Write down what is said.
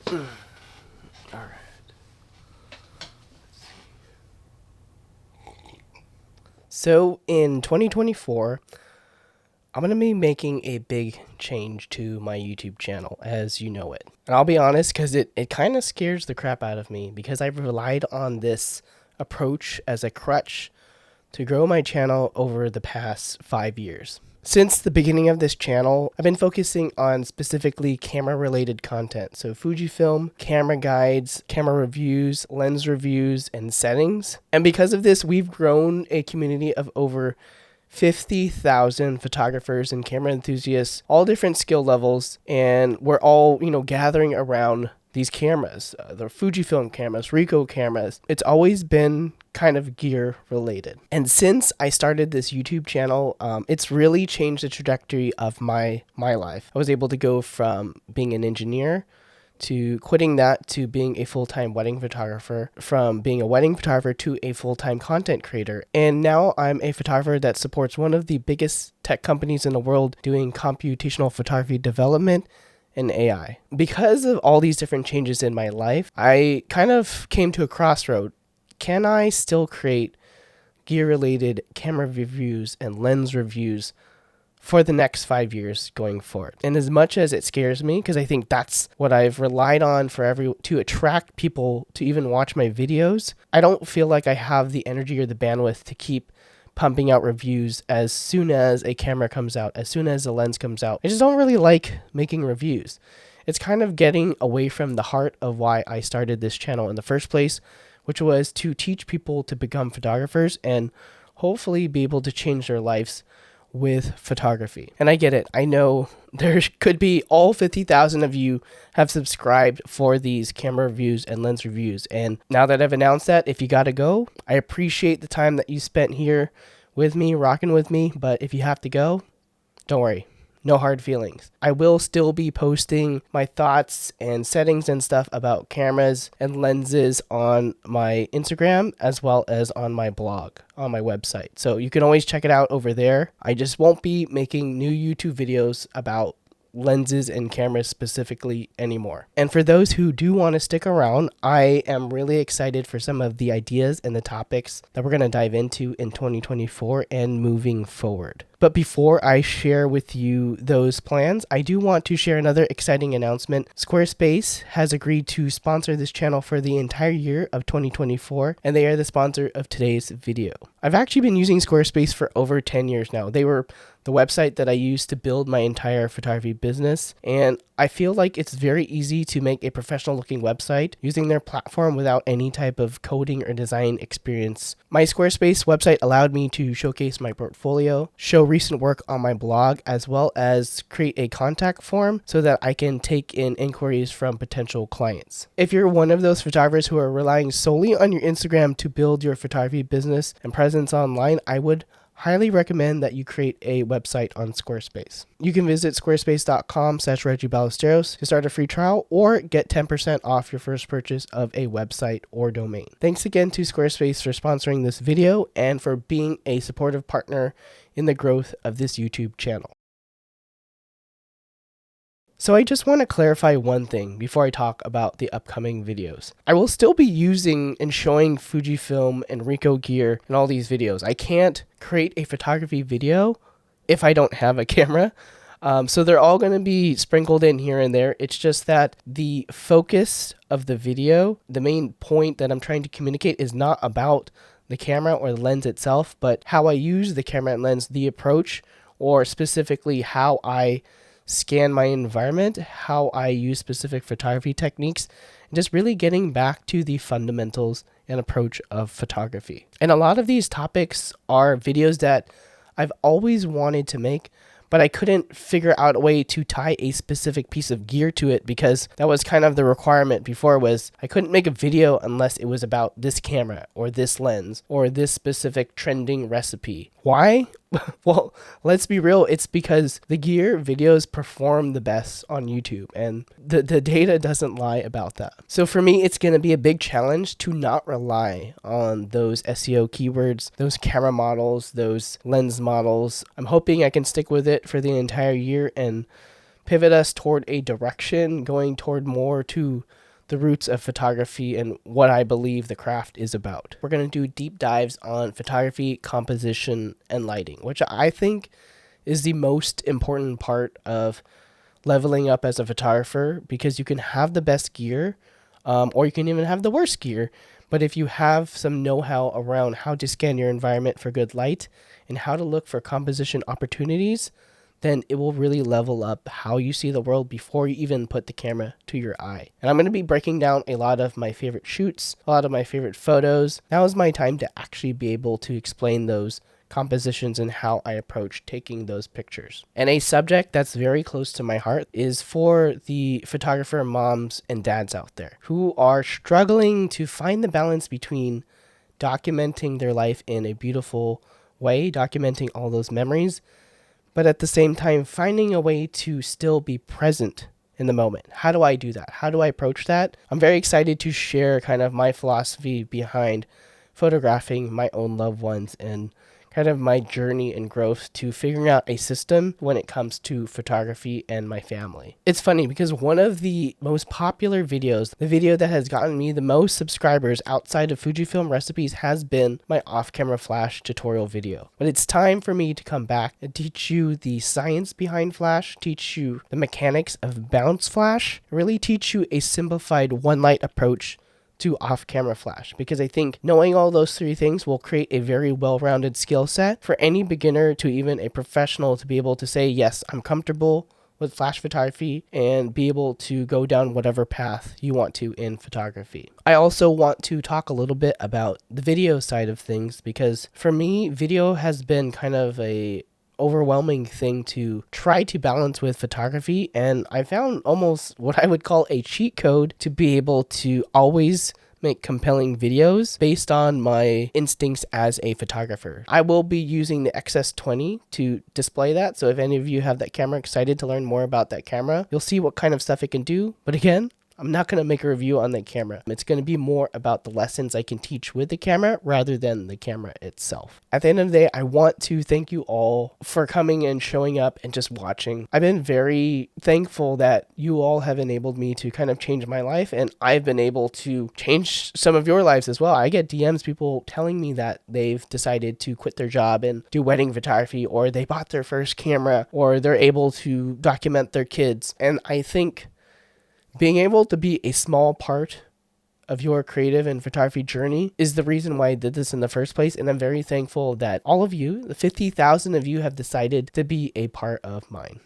All right. So in 2024, I'm going to be making a big change to my YouTube channel as you know it. And I'll be honest, because it kind of scares the crap out of me because I've relied on this approach as a crutch to grow my channel over the past 5 years. Since the beginning of this channel, I've been focusing on specifically camera related content. So Fujifilm, camera guides, camera reviews, lens reviews, and settings. And because of this, we've grown a community of over 50,000 photographers and camera enthusiasts, all different skill levels, and we're all, gathering around these cameras, the Fujifilm cameras, Ricoh cameras. It's always been kind of gear related. And since I started this YouTube channel, it's really changed the trajectory of my life. I was able to go from being an engineer to quitting that to being a full-time wedding photographer, from being a wedding photographer to a full-time content creator. And now I'm a photographer that supports one of the biggest tech companies in the world doing computational photography development and AI. Because of all these different changes in my life, I kind of came to a crossroad. Can I still create gear-related camera reviews and lens reviews for the next 5 years going forward? And as much as it scares me, because I think that's what I've relied on to attract people to even watch my videos, I don't feel like I have the energy or the bandwidth to keep pumping out reviews as soon as a camera comes out, as soon as a lens comes out. I just don't really like making reviews. It's kind of getting away from the heart of why I started this channel in the first place, which was to teach people to become photographers and hopefully be able to change their lives with photography. And I get it. I know there could be all 50,000 of you have subscribed for these camera reviews and lens reviews. And now that I've announced that, if you got to go, I appreciate the time that you spent here with me, rocking with me. But if you have to go, don't worry. No hard feelings. I will still be posting my thoughts and settings and stuff about cameras and lenses on my Instagram as well as on my blog, on my website. So you can always check it out over there. I just won't be making new YouTube videos about lenses and cameras specifically anymore. And for those who do want to stick around, I am really excited for some of the ideas and the topics that we're going to dive into in 2024 and moving forward. But before I share with you those plans, I do want to share another exciting announcement. Squarespace has agreed to sponsor this channel for the entire year of 2024, and they are the sponsor of today's video. I've actually been using Squarespace for over 10 years now. They were the website that I used to build my entire photography business, and I feel like it's very easy to make a professional looking website using their platform without any type of coding or design experience. My Squarespace website allowed me to showcase my portfolio, show recent work on my blog, as well as create a contact form so that I can take in inquiries from potential clients. If you're one of those photographers who are relying solely on your Instagram to build your photography business and presence online, I would highly recommend that you create a website on Squarespace. You can visit squarespace.com/ReggieBallesteros to start a free trial or get 10% off your first purchase of a website or domain. Thanks again to Squarespace for sponsoring this video and for being a supportive partner in the growth of this YouTube channel. So I just want to clarify one thing before I talk about the upcoming videos. I will still be using and showing Fujifilm and Ricoh gear in all these videos. I can't create a photography video if I don't have a camera. So they're all going to be sprinkled in here and there. It's just that the focus of the video, the main point that I'm trying to communicate is not about the camera or the lens itself, but how I use the camera and lens, the approach, or specifically how I scan my environment, how I use specific photography techniques, and just really getting back to the fundamentals and approach of photography. And a lot of these topics are videos that I've always wanted to make, but I couldn't figure out a way to tie a specific piece of gear to it because that was kind of the requirement before, was I couldn't make a video unless it was about this camera or this lens or this specific trending recipe. Why? Well, let's be real. It's because the gear videos perform the best on YouTube, and the data doesn't lie about that. So for me, it's going to be a big challenge to not rely on those SEO keywords, those camera models, those lens models. I'm hoping I can stick with it for the entire year and pivot us toward a direction, going toward more to the roots of photography and what I believe the craft is about. We're going to do deep dives on photography, composition, and lighting, which I think is the most important part of leveling up as a photographer, because you can have the best gear, or you can even have the worst gear. But if you have some know-how around how to scan your environment for good light and how to look for composition opportunities, then it will really level up how you see the world before you even put the camera to your eye. And I'm going to be breaking down a lot of my favorite shoots, a lot of my favorite photos. Now is my time to actually be able to explain those compositions and how I approach taking those pictures. And a subject that's very close to my heart is for the photographer moms and dads out there who are struggling to find the balance between documenting their life in a beautiful way, documenting all those memories, but at the same time finding a way to still be present in the moment. How do I do that? How do I approach that? I'm very excited to share kind of my philosophy behind photographing my own loved ones and kind of my journey and growth to figuring out a system when it comes to photography and my family. It's funny because one of the most popular videos, the video that has gotten me the most subscribers outside of Fujifilm recipes, has been my off-camera flash tutorial video. But it's time for me to come back and teach you the science behind flash, teach you the mechanics of bounce flash, really teach you a simplified one light approach to off-camera flash, because I think knowing all those three things will create a very well-rounded skill set for any beginner to even a professional to be able to say, yes, I'm comfortable with flash photography, and be able to go down whatever path you want to in photography. I also want to talk a little bit about the video side of things, because for me, video has been kind of a overwhelming thing to try to balance with photography, and I found almost what I would call a cheat code to be able to always make compelling videos based on my instincts as a photographer. I will be using the XS20 to display that, so if any of you have that camera, excited to learn more about that camera, you'll see what kind of stuff it can do. But again, I'm not going to make a review on the camera. It's going to be more about the lessons I can teach with the camera rather than the camera itself. At the end of the day, I want to thank you all for coming and showing up and just watching. I've been very thankful that you all have enabled me to kind of change my life, and I've been able to change some of your lives as well. I get DMs, people telling me that they've decided to quit their job and do wedding photography, or they bought their first camera, or they're able to document their kids. And I think being able to be a small part of your creative and photography journey is the reason why I did this in the first place. And I'm very thankful that all of you, the 50,000 of you, have decided to be a part of mine.